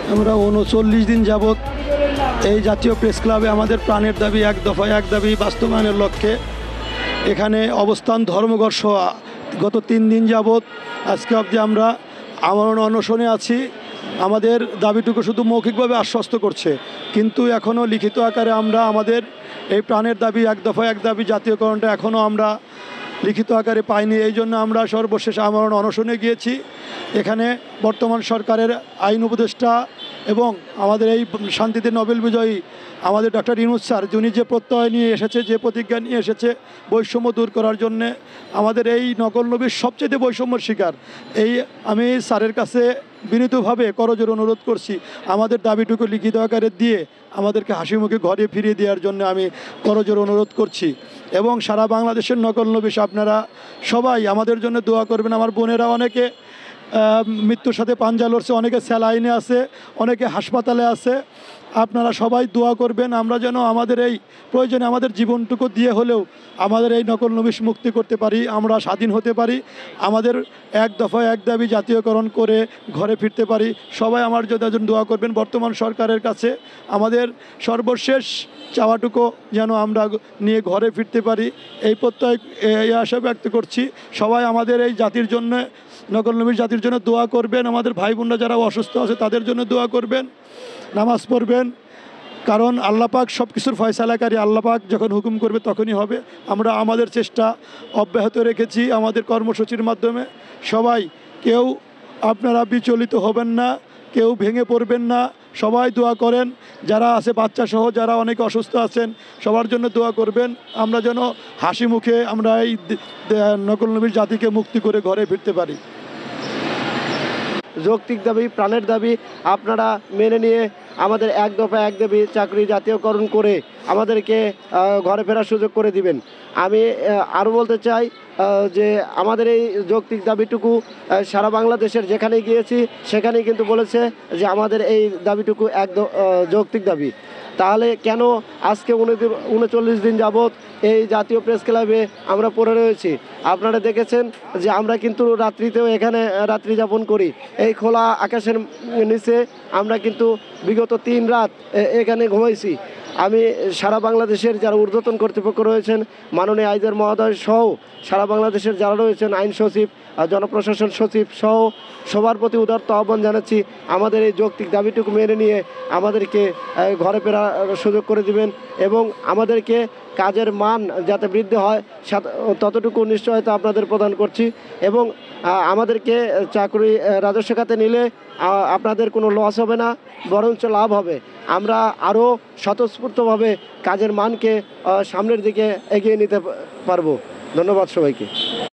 আমরা ৩৯ দিন যাবৎ এই জাতীয় প্রেস ক্লাবে আমাদের প্রাণের দাবি এক দফায় এক দাবি বাস্তবায়নের লক্ষ্যে এখানে অবস্থান ধর্মঘট সহ গত ৩ দিন যাবৎ আজকে অবধি আমরা আমরণ অনশনে আছি। আমাদের দাবিটুকু শুধু মৌখিকভাবে আশ্বস্ত করছে, কিন্তু এখনও লিখিত আকারে আমরা আমাদের এই প্রাণের দাবি এক দফা এক দাবি জাতীয়করণটা এখনও আমরা লিখিত আকারে পাইনি। এই জন্য আমরা সর্বশেষ আমরণ অনশনে গিয়েছি। এখানে বর্তমান সরকারের আইন উপদেষ্টা এবং আমাদের এই শান্তিতে নোবেল বিজয়ী আমাদের ডক্টর ইউনূস স্যার, যিনি যে প্রত্যয় নিয়ে এসেছে, যে প্রতিজ্ঞা নিয়ে এসেছে বৈষম্য দূর করার জন্যে, আমাদের এই নকল নবীর সবচেয়ে বৈষম্যর শিকার। আমি স্যারের কাছে বিনীতভাবে করজোড়ে অনুরোধ করছি, আমাদের দাবিটুকু লিখিত আকারে দিয়ে আমাদেরকে হাসি মুখে ঘরে ফিরিয়ে দেওয়ার জন্য আমি করজোড়ে অনুরোধ করছি। এবং সারা বাংলাদেশের নকল নবী আপনারা সবাই আমাদের জন্য দোয়া করবেন। আমার বোনেরা অনেকে মৃত্যুর সাথে পাঞ্জা লড়ছে, অনেকে স্যালাইনে আছে, অনেকে হাসপাতালে আছে। আপনারা সবাই দোয়া করবেন আমরা যেন আমাদের এই প্রয়োজনে আমাদের জীবনটুকু দিয়ে হলেও আমাদের এই নকল নবী মুক্তি করতে পারি, আমরা স্বাধীন হতে পারি, আমাদের এক দফায় এক দাবি জাতীয়করণ করে ঘরে ফিরতে পারি। সবাই আমার জন্য দোয়া করবেন। বর্তমান সরকারের কাছে আমাদের সর্বশেষ চাওয়াটুকু যেন আমরা নিয়ে ঘরে ফিরতে পারি, এই প্রত্যয় এই আশা ব্যক্ত করছি। সবাই আমাদের এই জাতির জন্য, নকল নবীর জাতির জন্য দোয়া করবেন। আমাদের ভাই বোনরা যারা অসুস্থ আছে তাদের জন্য দোয়া করবেন, নামাজ পড়বেন, কারণ আল্লাহ পাক সব কিছুর ফয়সালাকারী। আল্লাহ পাক যখন হুকুম করবে তখনই হবে। আমরা আমাদের চেষ্টা অব্যাহত রেখেছি আমাদের কর্মসূচির মাধ্যমে। সবাই কেউ আপনারা বিচলিত হবেন না, কেউ ভেঙে পড়বেন না, সবাই দোয়া করেন। যারা আছে বাচ্চা সহ যারা অনেক অসুস্থ আছেন সবার জন্য দোয়া করবেন, আমরা যেন হাসি মুখে আমরা এই নকল নবীর জাতিকে মুক্তি করে ঘরে ফিরতে পারি। যৌক্তিক দাবি, প্রাণের দাবি আপনারা মেনে নিয়ে আমাদের এক দফা এক দাবি চাকরি জাতীয়করণ করে আমাদেরকে ঘরে ফেরার সুযোগ করে দিবেন। আমি আরও বলতে চাই যে আমাদের এই যৌক্তিক দাবিটুকু সারা বাংলাদেশের যেখানে গিয়েছি সেখানেই কিন্তু বলেছে যে আমাদের এই দাবিটুকু যৌক্তিক দাবি। তাহলে কেন আজকে 39 দিন যাবৎ এই জাতীয় প্রেস ক্লাবে আমরা পড়ে রয়েছি? আপনারা দেখেছেন যে আমরা কিন্তু রাত্রিতেও এখানে রাত্রি যাপন করি। এই খোলা আকাশের নিচে আমরা কিন্তু বিগত 3 রাত এখানে ঘুমাইছি। আমি সারা বাংলাদেশের যারা ঊর্ধ্বতন কর্তৃপক্ষ রয়েছেন, মাননীয় আইজার মহোদয় সহ সারা বাংলাদেশের যারা রয়েছেন, আইন সচিব, জনপ্রশাসন সচিব সহ সবার প্রতি উদারত আহ্বান জানাচ্ছি, আমাদের এই যৌক্তিক দাবিটুকু মেনে নিয়ে আমাদেরকে ঘরে ফেরার সুযোগ করে দিবেন এবং আমাদেরকে কাজের মান যাতে বৃদ্ধি হয় ততটুকু নিশ্চয়তা আপনাদের প্রদান করছি। এবং আমাদেরকে চাকরি রাজস্ব খাতে নিলে আপনাদের কোনো লস হবে না, বরঞ্চ লাভ হবে। আমরা আরও স্বতঃস্ফূর্তভাবে কাজের মানকে সামনের দিকে এগিয়ে নিতে পারবো। ধন্যবাদ সবাইকে।